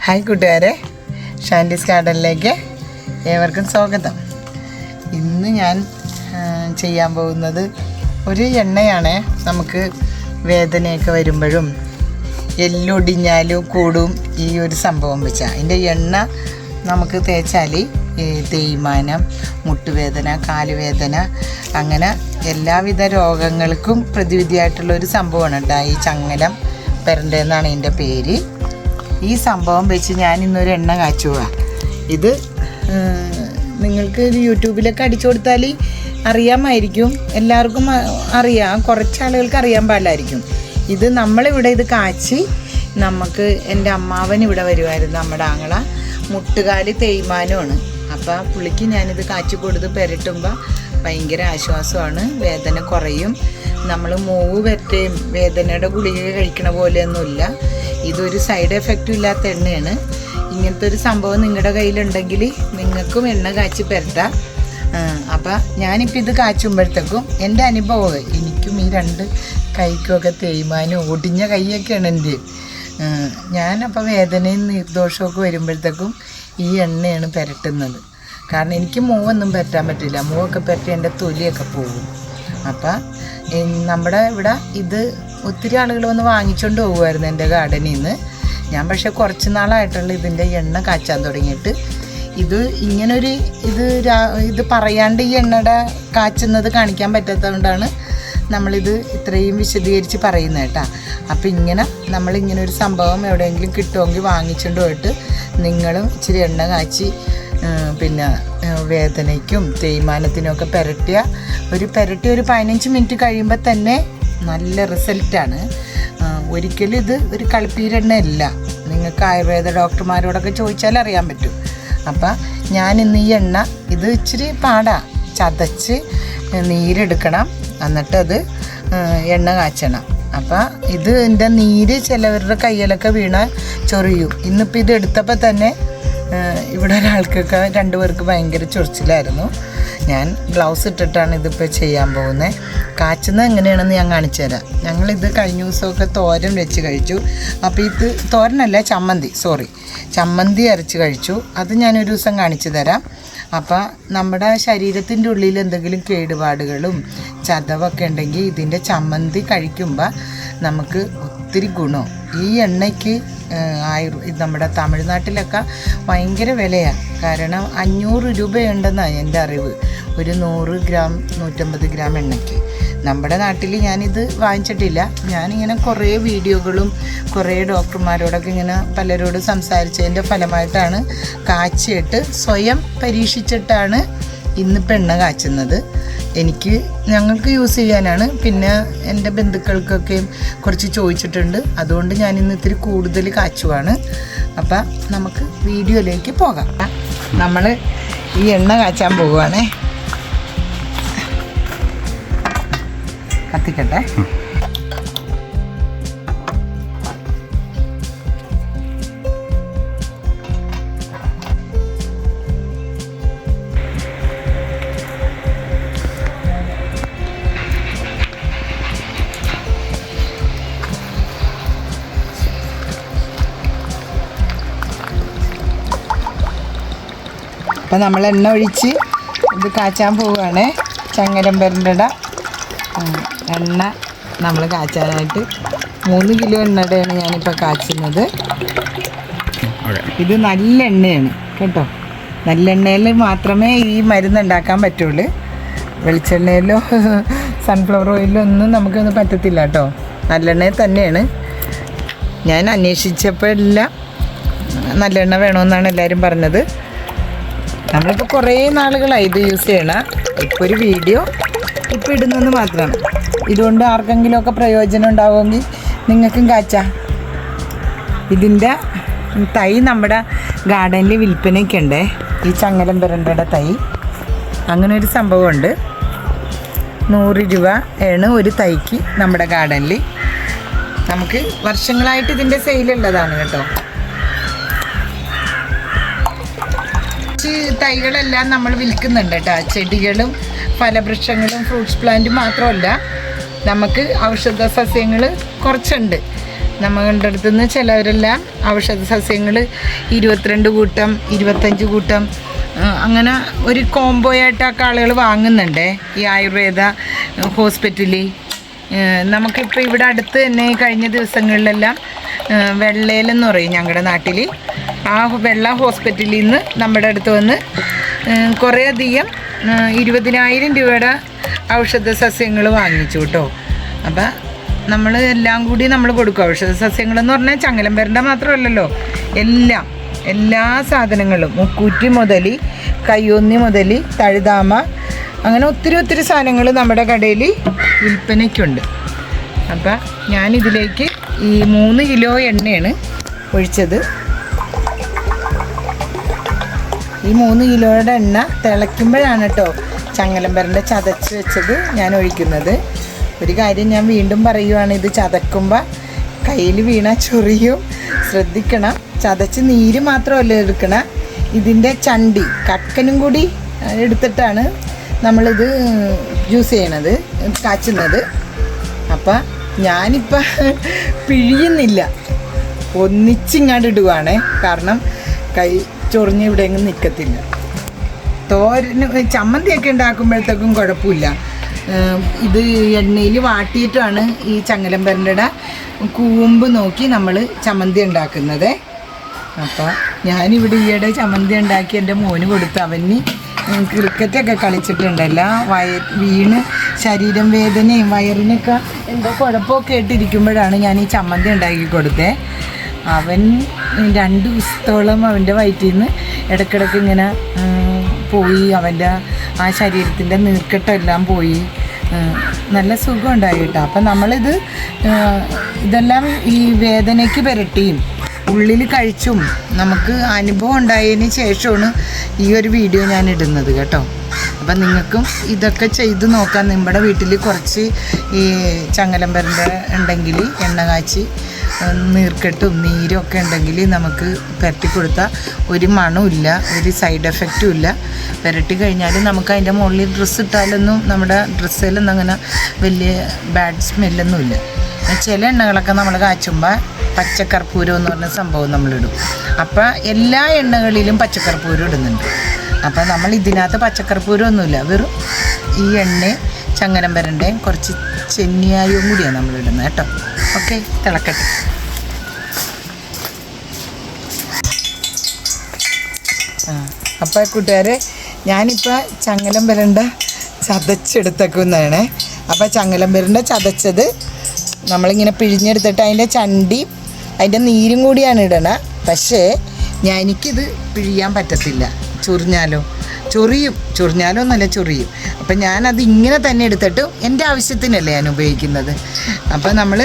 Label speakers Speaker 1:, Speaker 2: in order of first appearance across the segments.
Speaker 1: Hi കൂട്ടുകാരെ, ഷാൻഡീസ് ഗാർഡനിലേക്ക് ഏവർക്കും സ്വാഗതം. ഇന്ന് ഞാൻ ചെയ്യാൻ പോകുന്നത് ഒരു എണ്ണയാണ്. നമുക്ക് വേദനയൊക്കെ വരുമ്പോഴും എല്ലൊടിഞ്ഞാലും കൂടും ഈ ഒരു സംഭവം വെച്ചാൽ അതിൻ്റെ എണ്ണ നമുക്ക് തേച്ചാൽ തേയ്മാനം, മുട്ടുവേദന, കാലുവേദന, അങ്ങനെ എല്ലാവിധ രോഗങ്ങൾക്കും പ്രതിവിധിയായിട്ടുള്ളൊരു സംഭവമാണ് കേട്ടോ ഈ ചങ്ങലം പെരണ്ടെന്നാണ് ഇതിൻ്റെ പേര്. ഈ സംഭവം വെച്ച് ഞാൻ ഇന്നൊരു എണ്ണ കാച്ചുക. ഇത് നിങ്ങൾക്ക് യൂട്യൂബിലൊക്കെ അടിച്ചു കൊടുത്താൽ അറിയാമായിരിക്കും, എല്ലാവർക്കും അറിയാം, കുറച്ച് ആളുകൾക്ക് അറിയാൻ പാടില്ലായിരിക്കും. ഇത് നമ്മളിവിടെ ഇത് കാച്ചി നമുക്ക് എൻ്റെ അമ്മാവൻ ഇവിടെ വരുമായിരുന്നു, നമ്മുടെ ആങ്ങള, മുട്ടുകാല് തേയ്മാനമാണ്. അപ്പോൾ പുള്ളിക്ക് ഞാനിത് കാച്ചി കൊടുത്ത് പെരട്ടുമ്പോൾ ഭയങ്കര ആശ്വാസമാണ്, വേദന കുറയും. നമ്മൾ മൂവ് വരട്ടെയും വേദനയുടെ ഗുളിക കഴിക്കണ പോലെയൊന്നുമില്ല. ഇതൊരു സൈഡ് എഫക്റ്റും ഇല്ലാത്ത എണ്ണയാണ്. ഇങ്ങനത്തെ ഒരു സംഭവം നിങ്ങളുടെ കയ്യിലുണ്ടെങ്കിൽ നിങ്ങൾക്കും എണ്ണ കാച്ചി പെരട്ടാം. അപ്പം ഞാനിപ്പോൾ ഇത് കാച്ചുമ്പോഴത്തേക്കും എൻ്റെ അനുഭവം, എനിക്കും ഈ രണ്ട് കൈക്കുമൊക്കെ തേയ്മാനും ഒടിഞ്ഞ കൈയൊക്കെയാണ് എൻ്റെ. ഞാനപ്പോൾ വേദനയും നിർദോഷമൊക്കെ വരുമ്പോഴത്തേക്കും ഈ എണ്ണയാണ് പെരട്ടുന്നത്. കാരണം എനിക്ക് മൂവൊന്നും പെരട്ടാൻ പറ്റില്ല, മൂവൊക്കെ പെരട്ടി എൻ്റെ തൊലിയൊക്കെ പോകും. അപ്പം നമ്മുടെ ഇവിടെ ഇത് ഒത്തിരി ആളുകൾ വന്ന് വാങ്ങിച്ചുകൊണ്ട് പോകുമായിരുന്നു എൻ്റെ ഗാർഡനിൽ നിന്ന്. ഞാൻ പക്ഷേ കുറച്ച് നാളായിട്ടുള്ള ഇതിൻ്റെ എണ്ണ കാച്ചാൻ തുടങ്ങിയിട്ട്. ഇത് ഇങ്ങനൊരു ഇത് പറയാണ്ട് ഈ എണ്ണയുടെ കാച്ചുന്നത് കാണിക്കാൻ പറ്റാത്തതുകൊണ്ടാണ് നമ്മളിത് ഇത്രയും വിശദീകരിച്ച് പറയുന്നത് കേട്ടോ. അപ്പോൾ ഇങ്ങനെ നമ്മളിങ്ങനെ ഒരു സംഭവം എവിടെയെങ്കിലും കിട്ടുമെങ്കിൽ വാങ്ങിച്ചുകൊണ്ട് പോയിട്ട് നിങ്ങളും ഇച്ചിരി എണ്ണ കാച്ചി പിന്നെ വേദനയ്ക്കും തേയ്മാനത്തിനുമൊക്കെ പെരട്ടിയ ഒരു 15 മിനിറ്റ് കഴിയുമ്പോൾ തന്നെ നല്ല റിസൾട്ടാണ്. ഒരിക്കലും ഇത് ഒരു കളിപ്പീരെണ്ണയല്ല. നിങ്ങൾക്ക് ആയുർവേദ ഡോക്ടർമാരോടൊക്കെ ചോദിച്ചാൽ അറിയാൻ പറ്റും. അപ്പം ഞാനിന്ന് ഈ എണ്ണ ഇത് ഇച്ചിരി പാടാ, ചതച്ച് നീരെടുക്കണം, എന്നിട്ടത് എണ്ണ കാച്ചണം. അപ്പം ഇതിൻ്റെ നീര് ചിലവരുടെ കയ്യിലൊക്കെ വീണാൽ ചൊറിയും. ഇന്നിപ്പോൾ ഇത് എടുത്തപ്പോൾ തന്നെ ഇവിടെ ഒരാൾക്കൊക്കെ 2 പേർക്ക് ഭയങ്കര ചൊറിച്ചിലായിരുന്നു. ഞാൻ ഗ്ലൗസ് ഇട്ടിട്ടാണ് ഇതിപ്പോൾ ചെയ്യാൻ പോകുന്നത്. കാച്ചുന്നത് എങ്ങനെയാണെന്ന് ഞാൻ കാണിച്ചു തരാം. ഞങ്ങളിത് കഴിഞ്ഞ ദിവസമൊക്കെ തോരൻ വെച്ച് കഴിച്ചു. അപ്പോൾ ഇത് തോരനല്ല, ചമ്മന്തി അരച്ച് കഴിച്ചു. അത് ഞാനൊരു ദിവസം കാണിച്ചു തരാം. അപ്പോൾ നമ്മുടെ ശരീരത്തിൻ്റെ ഉള്ളിൽ എന്തെങ്കിലും കേടുപാടുകളും ചതവൊക്കെ ഉണ്ടെങ്കിൽ ഇതിൻ്റെ ചമ്മന്തി കഴിക്കുമ്പോൾ നമുക്ക് ഒത്തിരി ഗുണം. ഈ എണ്ണയ്ക്ക് നമ്മുടെ തമിഴ്നാട്ടിലൊക്കെ ഭയങ്കര വിലയാണ്. കാരണം 500 രൂപയുണ്ടെന്നാണ് എൻ്റെ അറിവ്, ഒരു 100 ഗ്രാം 150 ഗ്രാം എണ്ണയ്ക്ക്. നമ്മുടെ നാട്ടിൽ ഞാനിത് വാങ്ങിച്ചിട്ടില്ല. ഞാനിങ്ങനെ കുറേ വീഡിയോകളും കുറേ ഡോക്ടർമാരോടൊക്കെ ഇങ്ങനെ പലരോട് സംസാരിച്ചതിൻ്റെ ഫലമായിട്ടാണ് കാച്ചിയിട്ട് സ്വയം പരീക്ഷിച്ചിട്ടാണ് ഇന്നിപ്പോൾ എണ്ണ കാച്ചുന്നത്. ഞങ്ങൾക്ക് യൂസ് ചെയ്യാനാണ്. പിന്നെ എൻ്റെ ബന്ധുക്കൾക്കൊക്കെ കുറച്ച് ചോദിച്ചിട്ടുണ്ട്, അതുകൊണ്ട് ഞാനിന്ന് ഇത്തിരി കൂടുതൽ കാച്ചുവാണ്. അപ്പം നമുക്ക് വീഡിയോയിലേക്ക് പോകാം. നമ്മൾ ഈ എണ്ണ കാച്ചാൻ പോകുവാണേ. കത്തിക്കട്ടെ. അപ്പം നമ്മൾ എണ്ണ ഒഴിച്ച് ഇത് കാച്ചാൻ പോവുകയാണ്. ചങ്ങലം പെരണ്ടയുടെ എണ്ണ നമ്മൾ കാച്ചാനായിട്ട് 3 കിലോ എണ്ണയുടെയാണ് ഞാനിപ്പോൾ കാച്ചുന്നത്. ഇത് നല്ല എണ്ണയാണ് കേട്ടോ. നല്ല എണ്ണയിൽ മാത്രമേ ഈ മരുന്ന് ഉണ്ടാക്കാൻ പറ്റുള്ളൂ. വെളിച്ചെണ്ണയിലോ സൺഫ്ലവർ ഓയിലോ ഒന്നും നമുക്കൊന്നും പറ്റത്തില്ല കേട്ടോ. നല്ലെണ്ണയിൽ തന്നെയാണ്. ഞാൻ അന്വേഷിച്ചപ്പോഴെല്ലാം നല്ലെണ്ണ വേണമെന്നാണ് എല്ലാവരും പറഞ്ഞത്. നമ്മളിപ്പോൾ കുറേ നാളുകളായി ഇത് യൂസ് ചെയ്യണം. ഇപ്പോൾ ഒരു വീഡിയോ ഇപ്പോൾ ഇടുന്നെന്ന് മാത്രമാണ്. ഇതുകൊണ്ട് ആർക്കെങ്കിലുമൊക്കെ പ്രയോജനം ഉണ്ടാവുമെങ്കിൽ നിങ്ങൾക്കും കാച്ചാം. ഇതിൻ്റെ തൈ നമ്മുടെ ഗാർഡനിൽ വിൽപ്പനയ്ക്ക് ഉണ്ട്. ഈ ചങ്ങലം പെരണ്ടയുടെ തൈ അങ്ങനെ ഒരു സംഭവമുണ്ട്. 100 രൂപ ആണ് ഒരു തൈക്ക് നമ്മുടെ ഗാർഡനിൽ. നമുക്ക് വർഷങ്ങളായിട്ട് ഇതിൻ്റെ സെയിലുള്ളതാണ് കേട്ടോ. തൈകളെല്ലാം നമ്മൾ വിൽക്കുന്നുണ്ട് കേട്ടോ. ചെടികളും ഫലവൃക്ഷങ്ങളും ഫ്രൂട്ട്സ് പ്ലാന്റും മാത്രമല്ല, നമുക്ക് ഔഷധ സസ്യങ്ങൾ കുറച്ചുണ്ട്. നമ്മളുടെ അടുത്ത് നിന്ന് ചിലവരെല്ലാം ഔഷധ സസ്യങ്ങൾ 22 കൂട്ടം 25 കൂട്ടം അങ്ങനെ ഒരു കോംബോയായിട്ടൊക്കെ ആളുകൾ വാങ്ങുന്നുണ്ട് ഈ ആയുർവേദ ഹോസ്പിറ്റലിൽ. നമുക്കിപ്പോൾ ഇവിടെ അടുത്ത് തന്നെ കഴിഞ്ഞ ദിവസങ്ങളിലെല്ലാം വെള്ളയിലെന്ന് പറയും ഞങ്ങളുടെ നാട്ടിൽ, ആ വെള്ള ഹോസ്പിറ്റലിൽ നിന്ന് നമ്മുടെ അടുത്ത് വന്ന് കുറേയധികം 20,000 രൂപയുടെ ഔഷധ സസ്യങ്ങൾ വാങ്ങിച്ചു കേട്ടോ. അപ്പം നമ്മൾ എല്ലാം കൂടി നമ്മൾ കൊടുക്കും. ഔഷധ സസ്യങ്ങളെന്ന് പറഞ്ഞാൽ ചങ്ങലംപരണ്ട മാത്രമല്ലല്ലോ, എല്ലാ സാധനങ്ങളും മുക്കൂറ്റി മുതൽ കയ്യൊന്നി മുതൽ തഴുതാമ അങ്ങനെ ഒത്തിരി സാധനങ്ങൾ നമ്മുടെ കടയിൽ വിൽപ്പനയ്ക്കുണ്ട്. അപ്പം ഞാനിതിലേക്ക് ഈ 3 കിലോ എണ്ണയാണ് ഒഴിച്ചത്. ഈ 3 കിലോയുടെ എണ്ണ തിളയ്ക്കുമ്പോഴാണ് കേട്ടോ ചങ്ങലംപരണ്ട ചതച്ച് വെച്ചത് ഞാൻ ഒഴിക്കുന്നത്. ഒരു കാര്യം ഞാൻ വീണ്ടും പറയുവാണ്, ഇത് ചതക്കുമ്പോൾ കയ്യിൽ വീണ ചൊറിയും, ശ്രദ്ധിക്കണം. ചതച്ച് നീര് മാത്രമല്ല എടുക്കണം, ഇതിൻ്റെ ചണ്ടി കക്കനും കൂടി എടുത്തിട്ടാണ് നമ്മളിത് ജ്യൂസ് ചെയ്യണത്, കാച്ചുന്നത്. അപ്പം ഞാനിപ്പോൾ പിഴിയുന്നില്ല, ഒന്നിച്ചിങ്ങാണ്ട് ഇടുവാണ്. കാരണം കൈ ചൊറിഞ്ഞ് ഇവിടെയെങ്കിലും നിൽക്കത്തില്ല. തോരന് ചമ്മന്തിയൊക്കെ ഉണ്ടാക്കുമ്പോഴത്തേക്കും കുഴപ്പമില്ല. ഇത് എണ്ണയിൽ വാട്ടിയിട്ടാണ് ഈ ചങ്ങലംപരണ്ടയുടെ കൂമ്പ് നോക്കി നമ്മൾ ചമ്മന്തി ഉണ്ടാക്കുന്നത്. അപ്പം ഞാനിവിടെ ഈയിടെ ചമ്മന്തി ഉണ്ടാക്കി എൻ്റെ മോന് കൊടുത്തു. അവന് ക്രിക്കറ്റൊക്കെ കളിച്ചിട്ടുണ്ടല്ല, വീണ് ശരീരം വേദനയും വയറിനൊക്കെ എന്തോ കുഴപ്പമൊക്കെ ആയിട്ടിരിക്കുമ്പോഴാണ് ഞാൻ ഈ ചമ്മന്തി ഉണ്ടാക്കി കൊടുത്തത്. അവൻ 2 ദിവസത്തോളം അവൻ്റെ വയറ്റിൽ നിന്ന് ഇടയ്ക്കിടയ്ക്ക് ഇങ്ങനെ പോയി, അവൻ്റെ ആ ശരീരത്തിൻ്റെ നീർക്കെട്ടെല്ലാം പോയി, നല്ല സുഖം ഉണ്ടായി കേട്ടോ. അപ്പം നമ്മളിത് ഇതെല്ലാം ഈ വേദനയ്ക്ക് പുരട്ടിയും ഉള്ളിൽ കഴിച്ചും നമുക്ക് അനുഭവം ഉണ്ടായതിന് ശേഷമാണ് ഈ ഒരു വീഡിയോ ഞാൻ ഇടുന്നത് കേട്ടോ. അപ്പം നിങ്ങൾക്കും ഇതൊക്കെ ചെയ്ത് നോക്കാം. നമ്മുടെ വീട്ടിൽ കുറച്ച് ഈ ചങ്ങലംപരണ്ട ഉണ്ടെങ്കിൽ എണ്ണ കാച്ചി നീർക്കെട്ടും നീരും ഒക്കെ ഉണ്ടെങ്കിൽ നമുക്ക് പുരട്ടി കൊടുത്താൽ ഒരു മണമില്ല, ഒരു സൈഡ് എഫക്റ്റും ഇല്ല. പുരട്ടി കഴിഞ്ഞാൽ നമുക്ക് അതിൻ്റെ മുകളിൽ ഡ്രസ്സ് ഇട്ടാലൊന്നും നമ്മുടെ ഡ്രസ്സിലൊന്നും അങ്ങനെ വലിയ ബാഡ് സ്മെല്ലൊന്നുമില്ല. ചില എണ്ണകളൊക്കെ നമ്മൾ കാച്ചുമ്പോൾ പച്ചക്കർപ്പൂരം എന്ന് പറഞ്ഞ സംഭവം നമ്മളിടും. അപ്പം എല്ലാ എണ്ണകളിലും പച്ചക്കർപ്പൂരം ഇടുന്നുണ്ട്. അപ്പം നമ്മൾ ഇതിനകത്ത് പച്ചക്കർപ്പൂരം ഒന്നുമില്ല, വെറും ഈ എണ്ണയും ചങ്ങലംപരണ്ടയും കുറച്ച് ചെന്നിയായും കൂടിയാണ് നമ്മളിടുന്നത് കേട്ടോ. ഓക്കെ, തിളക്കട്ടെ. അപ്പോൾ കൂട്ടുകാരെ, ഞാനിപ്പോൾ ചങ്ങലംപരണ്ട ചതച്ചെടുത്തേക്കുന്നതാണ്. അപ്പോൾ ചങ്ങലംപരണ്ട ചതച്ചത് നമ്മളിങ്ങനെ പിഴിഞ്ഞെടുത്തിട്ട് അതിൻ്റെ ചണ്ടി അതിൻ്റെ നീരും കൂടിയാണ് ഇടണത്. പക്ഷേ എനിക്കിത് പിഴിയാൻ പറ്റത്തില്ല, ചൊറിഞ്ഞാലോ എന്നല്ല ചൊറിയും. അപ്പം ഞാനത് ഇങ്ങനെ തന്നെ എടുത്തിട്ട് എൻ്റെ ആവശ്യത്തിനല്ലേ ഞാൻ ഉപയോഗിക്കുന്നത്. അപ്പം നമ്മൾ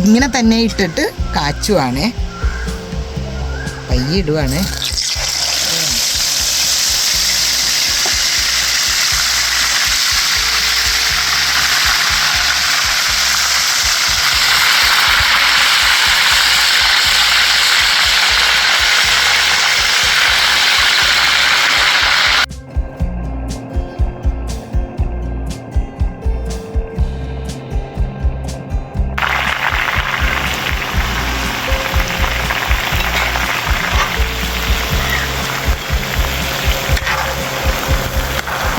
Speaker 1: ഇങ്ങനെ തന്നെ ഇട്ടിട്ട് കാച്ചുവാണേ, പയ്യെ ഇടുവാണ്.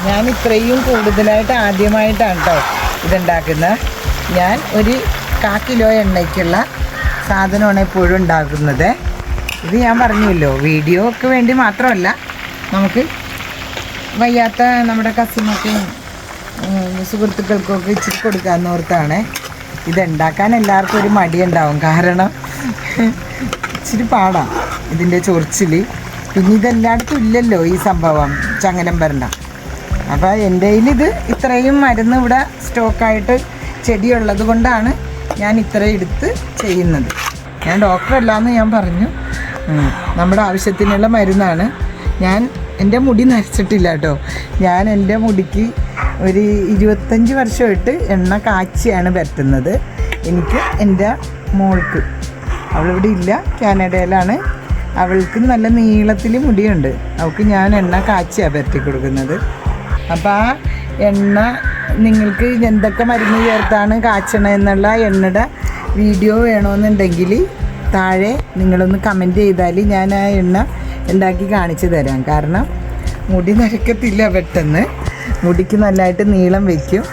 Speaker 1: ഞാൻ ഇത്രയും കൂടുതലായിട്ട് ആദ്യമായിട്ടാണ് കേട്ടോ ഇതുണ്ടാക്കുന്നത്. ഞാൻ ഒരു 1/4 കിലോ എണ്ണയ്ക്കുള്ള സാധനമാണ് എപ്പോഴും ഉണ്ടാക്കുന്നത്. ഇത് ഞാൻ പറഞ്ഞല്ലോ, വീഡിയോ ഒക്കെ വേണ്ടി മാത്രമല്ല, നമുക്ക് വയ്യാത്ത നമ്മുടെ കസിനൊക്കെ സുഹൃത്തുക്കൾക്കൊക്കെ ഇച്ചിരി കൊടുക്കാമെന്ന് ഓർത്താണ്. ഇതുണ്ടാക്കാൻ എല്ലാവർക്കും ഒരു മടിയുണ്ടാവും, കാരണം ഇച്ചിരി പാടാണ് ഇതിൻ്റെ ചൊറിച്ചിൽ. പിന്നെ ഇതെല്ലായിടത്തും ഇല്ലല്ലോ ഈ സംഭവം ചങ്ങലംപരണ്ട. അപ്പോൾ എൻ്റെ കയ്യിലിത് ഇത്രയും മരുന്ന് ഇവിടെ സ്റ്റോക്കായിട്ട് ചെടിയുള്ളത് കൊണ്ടാണ് ഞാൻ ഇത്രയും എടുത്ത് ചെയ്യുന്നത്. ഞാൻ ഡോക്ടറല്ലാന്ന് ഞാൻ പറഞ്ഞു, നമ്മുടെ ആവശ്യത്തിനുള്ള മരുന്നാണ്. എൻ്റെ മുടി നരച്ചിട്ടില്ല കേട്ടോ. ഞാൻ എൻ്റെ മുടിക്ക് ഒരു 25 വർഷമായിട്ട് എണ്ണ കാച്ചിയാണ് പറ്റുന്നത്. എനിക്ക് എൻ്റെ മോൾക്ക്, അവളിവിടെ ഇല്ല, കാനഡയിലാണ്, അവൾക്ക് നല്ല നീളത്തിൽ മുടിയുണ്ട്. അവൾക്ക് ഞാൻ എണ്ണ കാച്ചിയാണ് പരത്തി കൊടുക്കുന്നത്. അപ്പോൾ ആ എണ്ണ നിങ്ങൾക്ക് എന്തൊക്കെ മരുന്ന് ചേർത്താണ് കാച്ചണമെന്നുള്ള എണ്ണയുടെ വീഡിയോ വേണമെന്നുണ്ടെങ്കിൽ താഴെ നിങ്ങളൊന്ന് കമൻറ്റ് ചെയ്താൽ ഞാൻ ആ എണ്ണ ഉണ്ടാക്കി കാണിച്ചു തരാം. കാരണം മുടി നരക്കത്തില്ല, പെട്ടെന്ന് മുടിക്ക് നല്ലതായിട്ട് നീളം വയ്ക്കും.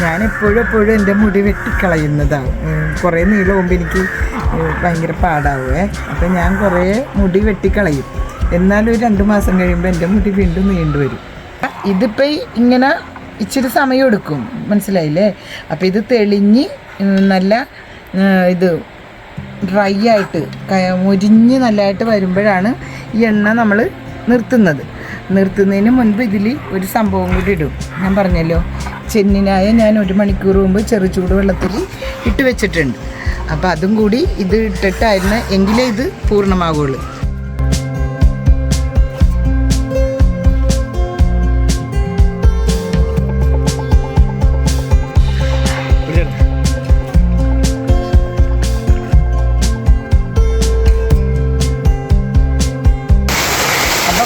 Speaker 1: ഞാൻ എപ്പോഴും എൻ്റെ മുടി വെട്ടിക്കളയുന്നതാണ്. കുറേ നീളം മുമ്പ് എനിക്ക് ഭയങ്കര പാടാവുമേ. അപ്പം ഞാൻ കുറേ മുടി വെട്ടിക്കളയും. എന്നാലും ഒരു 2 മാസം കഴിയുമ്പോൾ എൻ്റെ മുടി വീണ്ടും നീണ്ടു വരും. ഇതിപ്പോൾ ഇങ്ങനെ ഇച്ചിരി സമയം എടുക്കും, മനസ്സിലായില്ലേ? അപ്പോൾ ഇത് തെളിഞ്ഞ് നല്ല ഇത് ഡ്രൈ ആയിട്ട് മുരിഞ്ഞ് നല്ലതായിട്ട് വരുമ്പോഴാണ് ഈ എണ്ണ നമ്മൾ നിർത്തുന്നതിന് മുൻപ് ഇതിൽ ഒരു സംഭവം കൂടി ഇടും. ഞാൻ പറഞ്ഞല്ലോ, ചെന്നിനായ ഞാൻ 1 മണിക്കൂർ മുമ്പ് ചെറുചൂട് വെള്ളത്തിൽ ഇട്ട് വെച്ചിട്ടുണ്ട്. അപ്പോൾ അതും കൂടി ഇത് ഇട്ടിട്ടായിരുന്നു എങ്കിലേ ഇത് പൂർണ്ണമാകുള്ളൂ.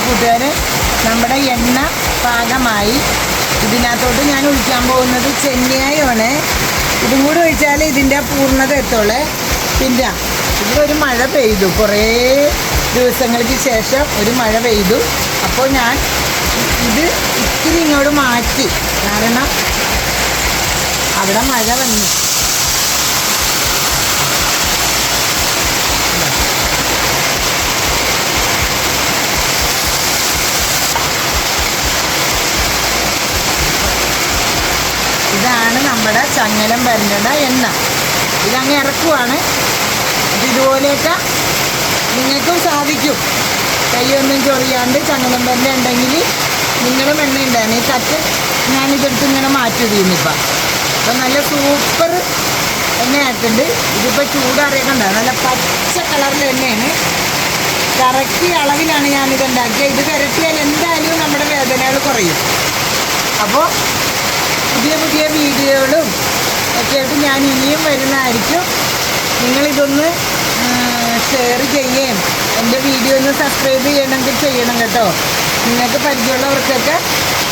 Speaker 1: കൂട്ടുകാരെ, നമ്മുടെ എണ്ണ പാകമായി. ഇതിനകത്തോട്ട് ഞാൻ ഒഴിക്കാൻ പോകുന്നത് ചെന്നിയായാണ്. ഇതും കൂടി ഒഴിച്ചാൽ ഇതിൻ്റെ പൂർണ്ണത എത്തുള്ളേ. പിന്നെ ഇതിലൊരു മഴ പെയ്തു, കുറേ ദിവസങ്ങൾക്ക് ശേഷം ഒരു മഴ പെയ്തു. അപ്പോൾ ഞാൻ ഇത് ഇത്തിരി ഇങ്ങോട്ട് മാറ്റി, കാരണം അവിടെ മഴ വന്നു. ഇതാണ് നമ്മുടെ ചങ്ങലം വരേണ്ട എണ്ണ. ഇതങ്ങ് ഇറക്കുവാണ്. ഇതുപോലെയൊക്കെ നിങ്ങൾക്കും സാധിക്കും. കൈയൊന്നും ചൊറിയാണ്ട് ചങ്ങലം വരണ്ട ഉണ്ടെങ്കിൽ നിങ്ങളും എണ്ണ ഉണ്ടായിരുന്നു. ഈ കറ്റ് ഞാനിതെടുത്ത് ഇങ്ങനെ മാറ്റി തീർന്നിപ്പം. അപ്പം നല്ല സൂപ്പർ എണ്ണയായിട്ടുണ്ട്. ഇതിപ്പോൾ ചൂടറിയക്കണ്ട, നല്ല പച്ച കളറിലെ എണ്ണയാണ്. കറക്റ്റ് അളവിലാണ് ഞാനിതുണ്ടാക്കിയത്. ഇത് പുരട്ടിയാൽ എന്തായാലും നമ്മുടെ വേദനകൾ കുറയും. അപ്പോൾ പുതിയ വീഡിയോകളും ഒക്കെ ആയിട്ട് ഞാൻ ഇനിയും വരുന്നതായിരിക്കും. നിങ്ങളിതൊന്ന് ഷെയർ ചെയ്യുകയും എൻ്റെ വീഡിയോ ഒന്ന് സബ്സ്ക്രൈബ് ചെയ്യണമെങ്കിൽ ചെയ്യണം കേട്ടോ. നിങ്ങൾക്ക് പരിചയമുള്ളവർക്കൊക്കെ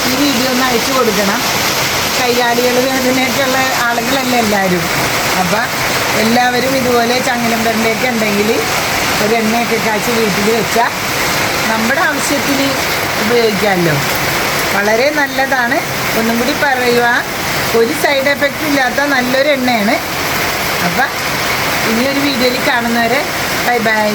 Speaker 1: ഈ വീഡിയോ ഒന്ന് അയച്ചു കൊടുക്കണം. കൈകാലികൾ വേദനയൊക്കെയുള്ള ആളുകളല്ല എല്ലാവരും. അപ്പം എല്ലാവരും ഇതുപോലെ ചങ്ങലം വരണ്ടൊക്കെ ഉണ്ടെങ്കിൽ ഒരു എണ്ണയൊക്കെ കാച്ചി വീട്ടിൽ വെച്ചാൽ നമ്മുടെ ആവശ്യത്തിന് ഉപയോഗിക്കാമല്ലോ. വളരെ നല്ലതാണ്. ഒന്നും കൂടി പറയുക, ഒരു സൈഡ് എഫക്റ്റ് ഇല്ലാത്ത നല്ലൊരു എണ്ണയാണ്. അപ്പം ഇനിയൊരു വീഡിയോയിൽ കാണുന്നവരെ ബൈ ബൈ.